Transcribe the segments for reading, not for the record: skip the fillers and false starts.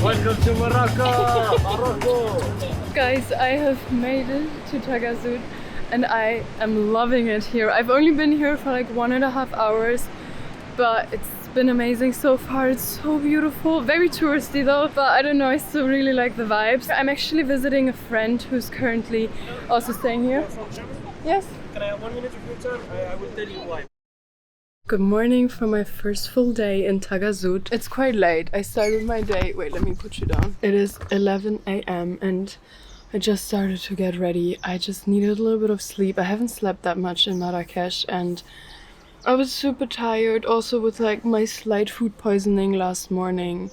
Welcome to Morocco! Morocco! Guys, I have made it to Taghazout and I am loving it here. I've only been here for like 1.5 hours, but it's been amazing so far. It's so beautiful, very touristy though, but I don't know, I still really like the vibes. I'm actually visiting a friend who's currently also staying here. From Germany? Yes. Can I have 1 minute of your time? I will tell you why. Good morning for my first full day in Taghazout. It's quite late. I started my day. Wait, let me put you down. It is 11 a.m. and I just started to get ready. I just needed a little bit of sleep. I haven't slept that much in Marrakesh and I was super tired. Also with like my slight food poisoning last morning.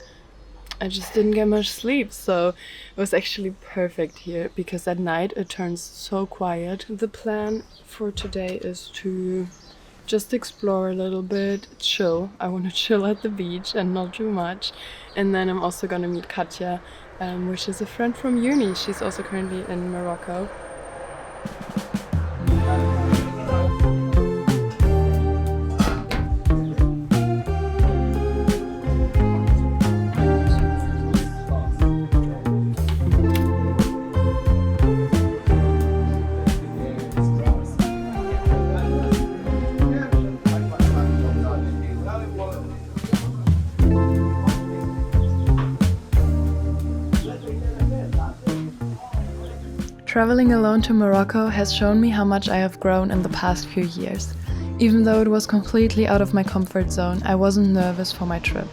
I just didn't get much sleep, so it was actually perfect here because at night it turns so quiet. The plan for today is to just explore a little bit, chill. I want to chill at the beach and not do much. And then I'm also gonna meet Käthe, which is a friend from uni. She's also currently in Morocco. Traveling alone to Morocco has shown me how much I have grown in the past few years. Even though it was completely out of my comfort zone, I wasn't nervous for my trip.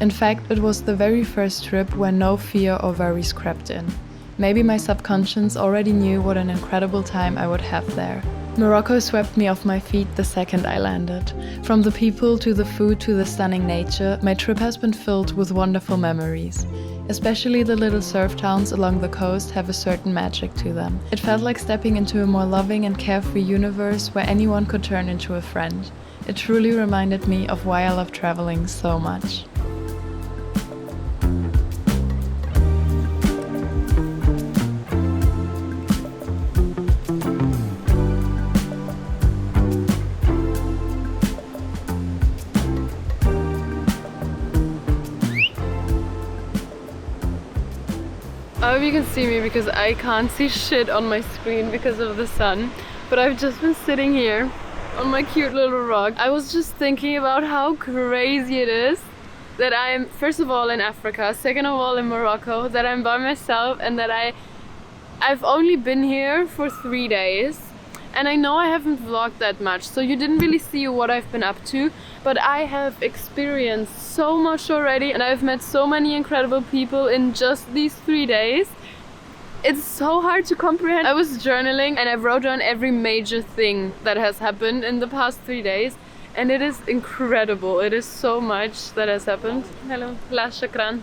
In fact, it was the very first trip where no fear or worries crept in. Maybe my subconscious already knew what an incredible time I would have there. Morocco swept me off my feet the second I landed. From the people to the food to the stunning nature, my trip has been filled with wonderful memories. Especially the little surf towns along the coast have a certain magic to them. It felt like stepping into a more loving and carefree universe where anyone could turn into a friend. It truly reminded me of why I love traveling so much. I hope you can see me because I can't see shit on my screen because of the sun. But I've just been sitting here on my cute little rock. I was just thinking about how crazy it is that I'm, first of all, in Africa, second of all in Morocco, that I'm by myself and that I've only been here for 3 days. And I know I haven't vlogged that much, so you didn't really see what I've been up to, but I have experienced so much already and I've met so many incredible people in just these 3 days. It's so hard to comprehend. I was journaling and I wrote down every major thing that has happened in the past 3 days and it is incredible. It is so much that has happened. Hello, la shakran.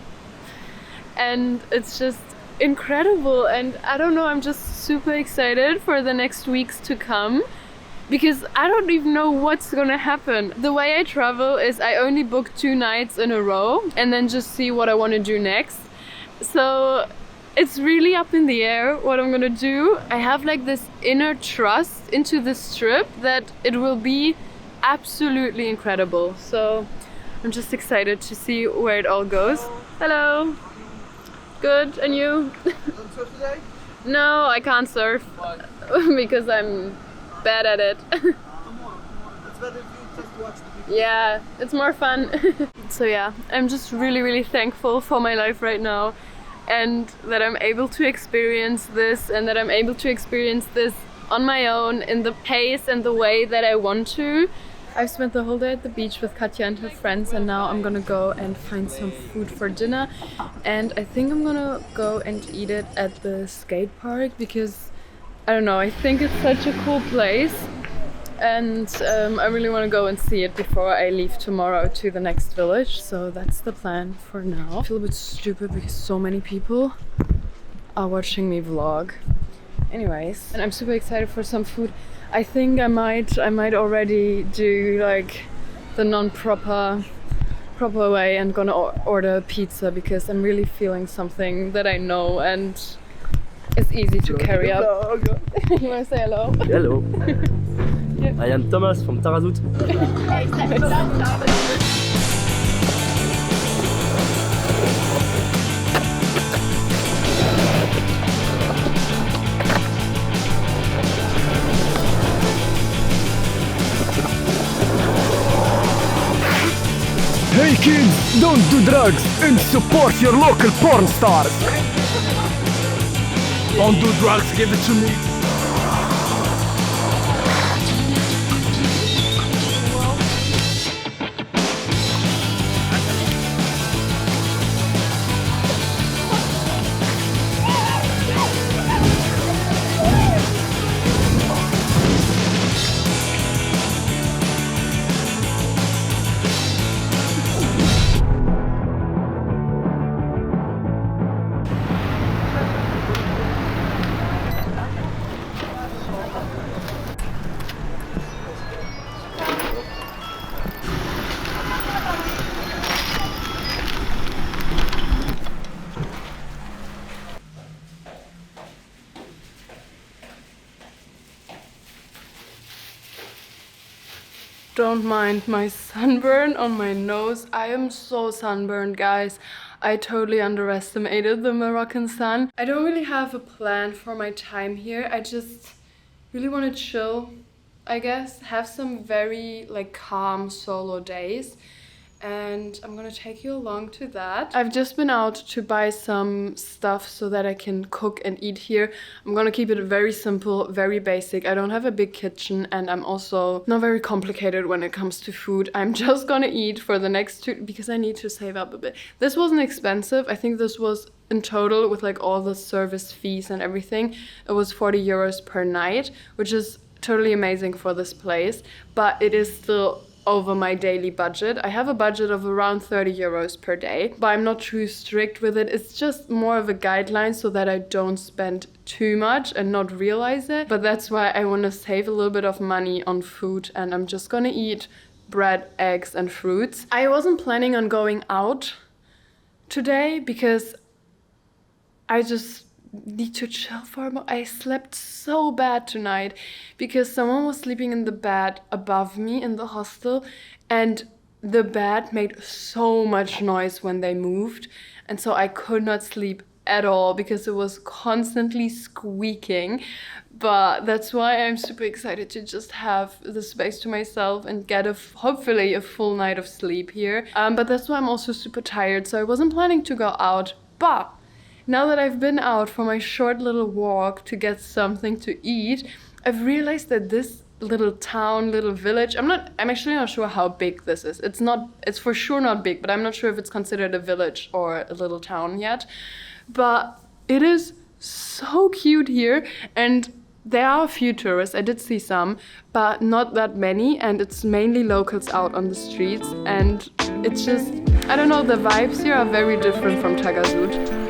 And it's just incredible and I don't know, I'm just super excited for the next weeks to come because I don't even know what's gonna happen. The way I travel is I only book 2 nights in a row and then just see what I want to do next. So it's really up in the air what I'm gonna do. I have like this inner trust into this trip that it will be absolutely incredible. So I'm just excited to see where it all goes. Hello. Good, and you? You don't surf today? No, I can't surf. Why? Because I'm bad at it. Come on. It's better if you just watch the people. Yeah, it's more fun. So yeah, I'm just really thankful for my life right now and that I'm able to experience this and that I'm able to experience this on my own in the pace and the way that I want to. I've spent the whole day at the beach with Käthe and her friends and now I'm gonna go and find some food for dinner and I think I'm gonna go and eat it at the skate park because I don't know, I think it's such a cool place and I really want to go and see it before I leave tomorrow to the next village. So that's the plan for now. I feel a bit stupid because so many people are watching me vlog. Anyways, and I'm super excited for some food. I think I might already do like the non-proper way and gonna order pizza because I'm really feeling something that I know and it's easy to carry up. You wanna say hello? Hello. Yeah. I am Thomas from Taghazout. Hey kids, don't do drugs and support your local porn stars. Don't do drugs, give it to me. Don't mind my sunburn on my nose. I am so sunburned, guys. I totally underestimated the Moroccan sun. I don't really have a plan for my time here. I just really want to chill, I guess. Have some very like calm solo days. And I'm gonna take you along to that. I've just been out to buy some stuff so that I can cook and eat here. I'm gonna keep it very simple, very basic. I don't have a big kitchen and I'm also not very complicated when it comes to food. I'm just gonna eat for the next 2 because I need to save up a bit. This wasn't expensive. I think this was in total with like all the service fees and everything. It was 40 euros per night, which is totally amazing for this place, but it is still over my daily budget. I have a budget of around 30 euros per day, but I'm not too strict with it. It's just more of a guideline so that I don't spend too much and not realize it. But that's why I want to save a little bit of money on food and I'm just gonna eat bread, eggs and fruits. I wasn't planning on going out today because I just need to chill for a moment. I slept so bad tonight because someone was sleeping in the bed above me in the hostel and the bed made so much noise when they moved, and so I could not sleep at all because it was constantly squeaking. But that's why I'm super excited to just have the space to myself and get hopefully a full night of sleep here. But that's why I'm also super tired, so I wasn't planning to go out. But now that I've been out for my short little walk to get something to eat, I've realized that this little town, little village, I'm actually not sure how big this is. It's for sure not big, but I'm not sure if it's considered a village or a little town yet. But it is so cute here and there are a few tourists, I did see some, but not that many, and it's mainly locals out on the streets, and it's just, I don't know, the vibes here are very different from Taghazout.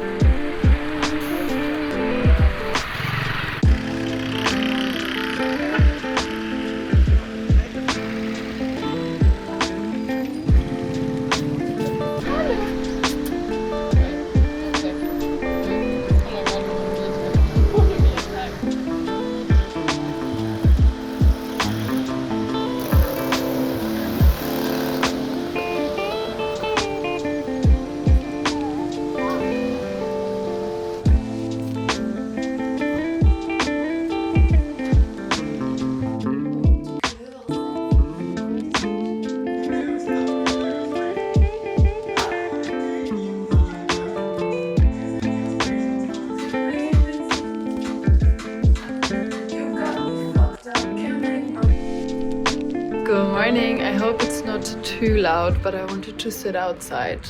Good morning. I hope it's not too loud, but I wanted to sit outside.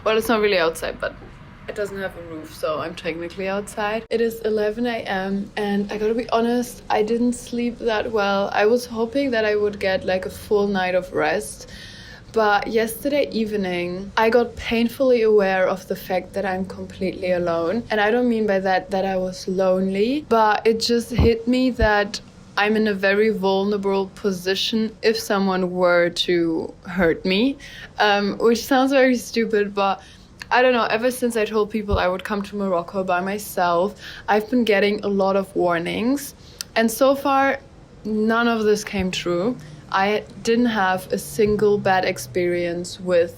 Well, it's not really outside, but It doesn't have a roof, so I'm technically outside. It is 11 a.m. and I gotta be honest, I didn't sleep that well. I was hoping that I would get like a full night of rest. But yesterday evening, I got painfully aware of the fact that I'm completely alone. And I don't mean by that I was lonely, but it just hit me that I'm in a very vulnerable position if someone were to hurt me, which sounds very stupid, but I don't know, ever since I told people I would come to Morocco by myself, I've been getting a lot of warnings. And so far, none of this came true. I didn't have a single bad experience with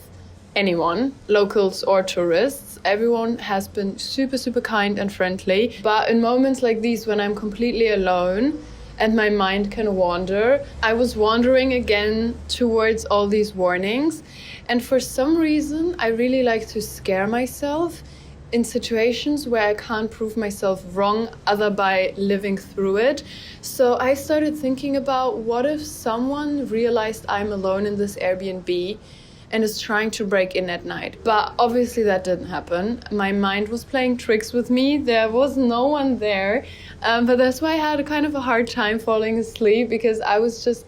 anyone, locals or tourists. Everyone has been super, super kind and friendly. But in moments like these, when I'm completely alone and my mind can wander, I was wandering again towards all these warnings. And for some reason, I really like to scare myself in situations where I can't prove myself wrong other by living through it. So I started thinking about what if someone realized I'm alone in this Airbnb and is trying to break in at night. But obviously that didn't happen. My mind was playing tricks with me. There was no one there. But that's why I had a kind of a hard time falling asleep, because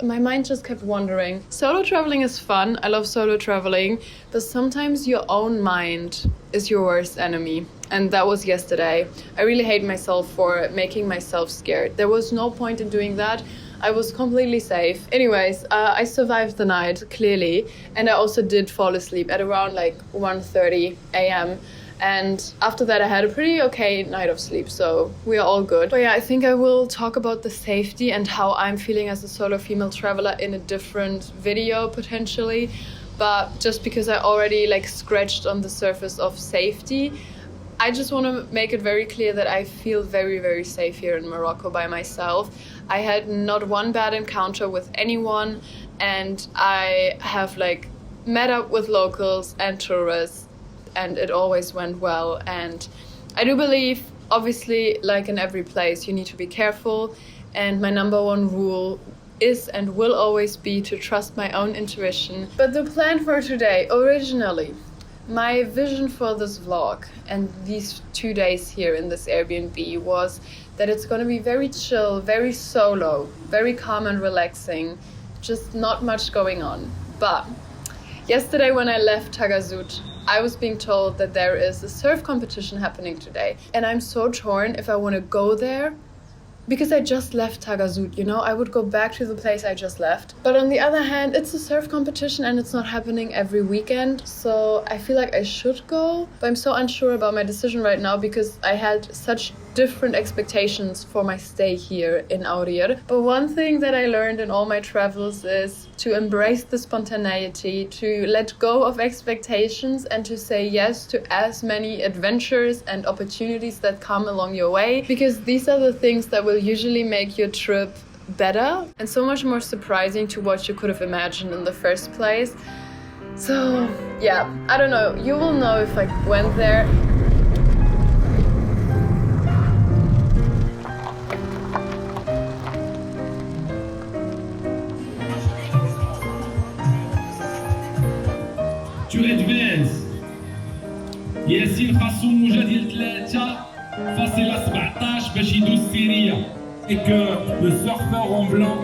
my mind just kept wandering. Solo traveling is fun. I love solo traveling. But sometimes your own mind is your worst enemy. And that was yesterday. I really hate myself for making myself scared. There was no point in doing that. I was completely safe. Anyways, I survived the night, clearly. And I also did fall asleep at around like 1:30 a.m. And after that, I had a pretty okay night of sleep. So we are all good. But yeah, I think I will talk about the safety and how I'm feeling as a solo female traveler in a different video, potentially. But just because I already like scratched on the surface of safety, I just want to make it very clear that I feel very, very safe here in Morocco by myself. I had not one bad encounter with anyone, and I have like met up with locals and tourists, and it always went well. And I do believe, obviously, like in every place, you need to be careful. And my number one rule is and will always be to trust my own intuition. But the plan for today, originally, my vision for this vlog and these 2 days here in this Airbnb was that it's going to be very chill, very solo, very calm and relaxing, just not much going on. But yesterday when I left Taghazout, I was being told that there is a surf competition happening today. And I'm so torn if I want to go there, because I just left Taghazout, you know? I would go back to the place I just left. But on the other hand, it's a surf competition and it's not happening every weekend. So I feel like I should go. But I'm so unsure about my decision right now because I had such different expectations for my stay here in Aurir. But one thing that I learned in all my travels is to embrace the spontaneity, to let go of expectations and to say yes to as many adventures and opportunities that come along your way, because these are the things that will usually make your trip better and so much more surprising to what you could have imagined in the first place. So yeah, I don't know, you will know if I went there. To advance ياسين خاصو موجة ديال 3.17 باش يدوز سيريا et que le surfeur en blanc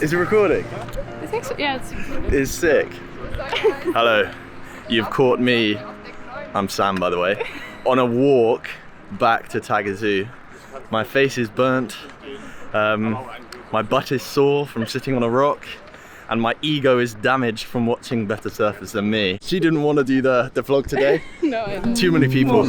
Is it recording? I think so, yeah, it's It's sick. Hello, you've caught me, I'm Sam by the way, on a walk back to Taghazout. My face is burnt, my butt is sore from sitting on a rock, and my ego is damaged from watching better surfers than me. She didn't want to do the vlog today. No, I don't. Too many people.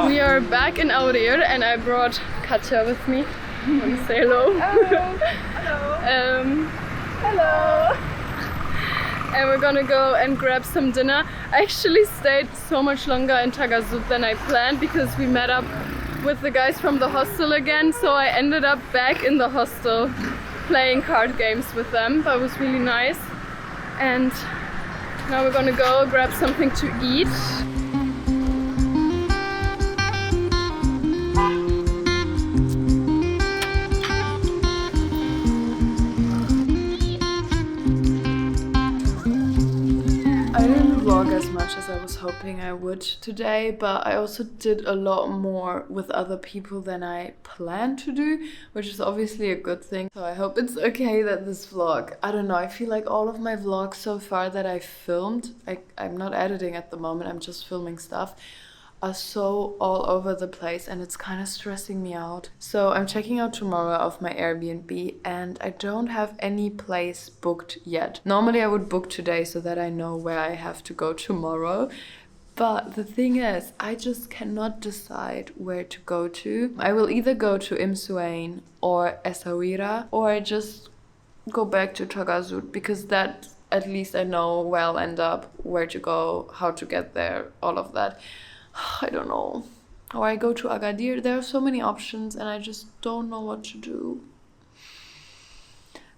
We are back in Aurir and I brought Käthe with me. Want to say hello? Hello. Hello. and we're gonna go and grab some dinner. I actually stayed so much longer in Taghazout than I planned because we met up with the guys from the hostel again, so I ended up back in the hostel playing card games with them. That was really nice. And now we're gonna go grab something to eat. I didn't vlog as much as I was hoping I would today, but I also did a lot more with other people than I planned to do, which is obviously a good thing. So I hope it's okay that this vlog, I don't know, I feel like all of my vlogs so far that I filmed, I'm not editing at the moment, I'm just filming stuff, are so all over the place and it's kind of stressing me out. So I'm checking out tomorrow of my Airbnb and I don't have any place booked yet. Normally I would book today so that I know where I have to go tomorrow. But the thing is, I just cannot decide where to go to. I will either go to Imsouane or Aurir or just go back to Taghazout because that at least I know where I'll end up, where to go, how to get there, all of that. I don't know. Or I go to Agadir. There are so many options and I just don't know what to do.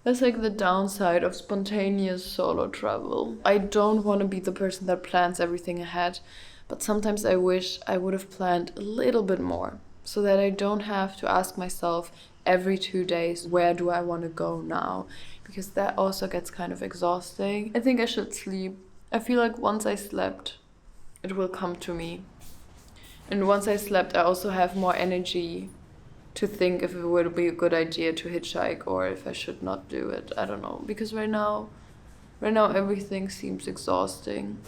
That's like the downside of spontaneous solo travel. I don't want to be the person that plans everything ahead, but sometimes I wish I would have planned a little bit more so that I don't have to ask myself every 2 days, where do I want to go now? Because that also gets kind of exhausting. I think I should sleep. I feel like once I slept, it will come to me. And once I slept, I also have more energy to think if it would be a good idea to hitchhike or if I should not do it. I don't know. Because right now everything seems exhausting.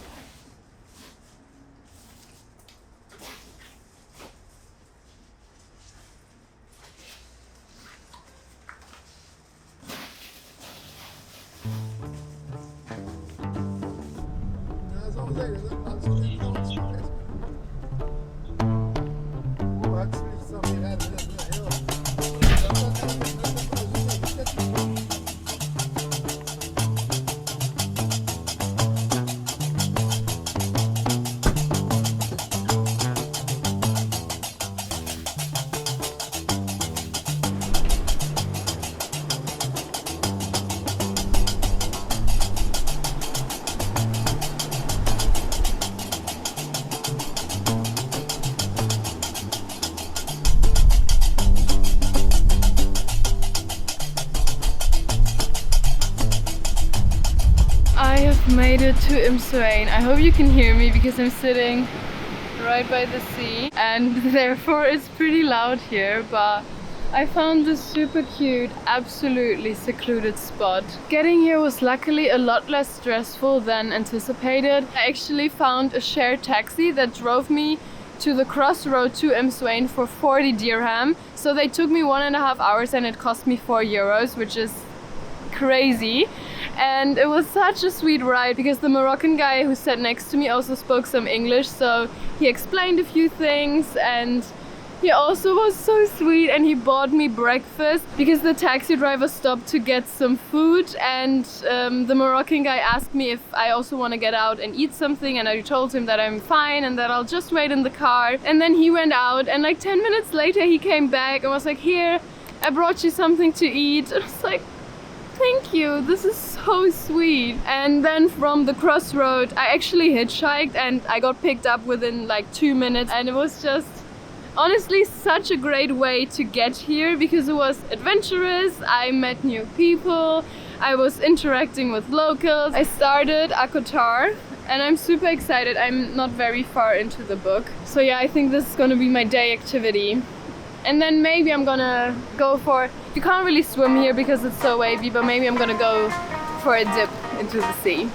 Made it to Imsouane. I hope you can hear me because I'm sitting right by the sea and therefore it's pretty loud here, but I found this super cute, absolutely secluded spot. Getting here was luckily a lot less stressful than anticipated. I actually found a shared taxi that drove me to the crossroad to Imsouane for 40 dirham. So they took me 1.5 hours and it cost me 4 euros, which is crazy. And it was such a sweet ride because the Moroccan guy who sat next to me also spoke some English, so he explained a few things and he also was so sweet and he bought me breakfast because the taxi driver stopped to get some food and the Moroccan guy asked me if I also want to get out and eat something, and I told him that I'm fine and that I'll just wait in the car. And then he went out and like 10 minutes later he came back and was like, "Here, I brought you something to eat." And I was like, "Thank you, this is so sweet." And then from the crossroad, I actually hitchhiked and I got picked up within like 2 minutes. And it was just honestly such a great way to get here because it was adventurous. I met new people, I was interacting with locals. I started a Qatar and I'm super excited. I'm not very far into the book. So yeah, I think this is gonna be my day activity. And then maybe I'm gonna go for, you can't really swim here because it's so wavy, but maybe I'm gonna go for a dip into the sea.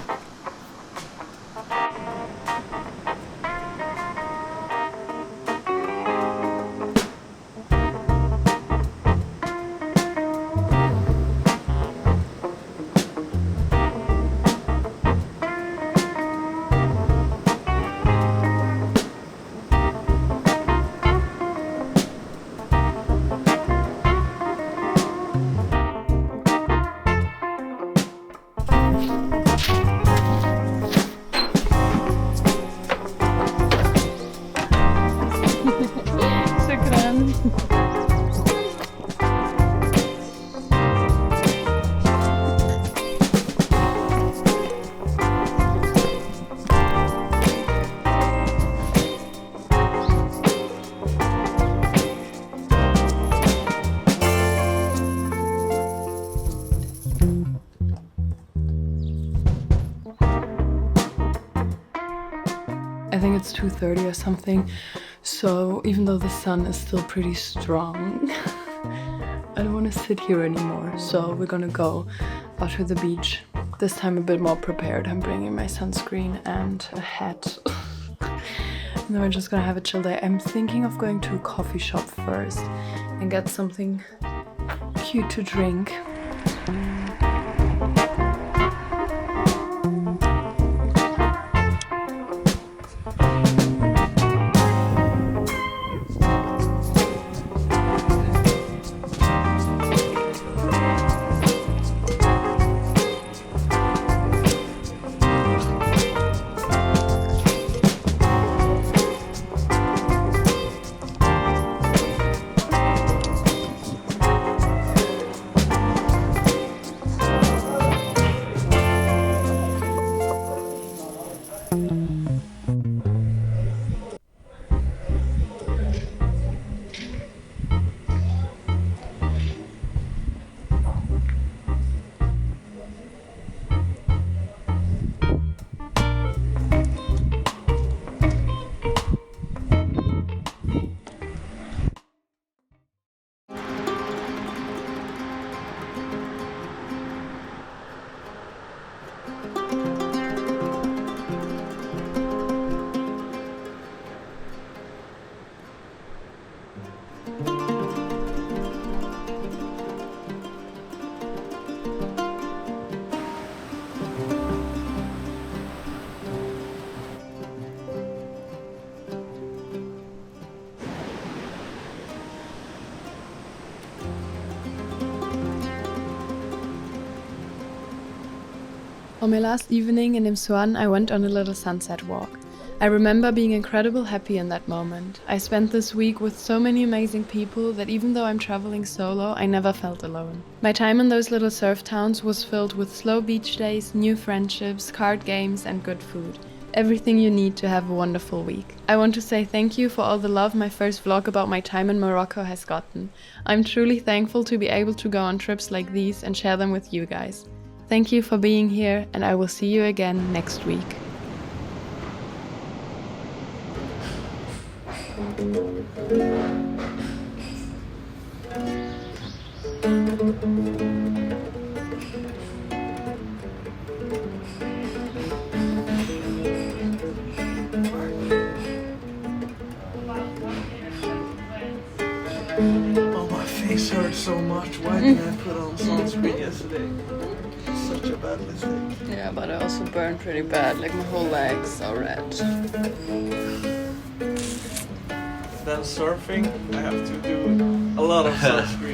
it's 2:30 or something. So even though the sun is still pretty strong, I don't want to sit here anymore. So we're gonna go out to the beach. This time a bit more prepared. I'm bringing my sunscreen and a hat. And then we're just gonna have a chill day. I'm thinking of going to a coffee shop first and get something cute to drink. On my last evening in Imsouane, I went on a little sunset walk. I remember being incredibly happy in that moment. I spent this week with so many amazing people that even though I'm traveling solo, I never felt alone. My time in those little surf towns was filled with slow beach days, new friendships, card games and good food. Everything you need to have a wonderful week. I want to say thank you for all the love my first vlog about my time in Morocco has gotten. I'm truly thankful to be able to go on trips like these and share them with you guys. Thank you for being here, and I will see you again next week. Oh, my face hurts so much. Why didn't I put on sunscreen yesterday? Such a bad mistake. Yeah, but I also burned pretty bad, like my whole legs are red. Then surfing, I have to do a lot of sunscreen.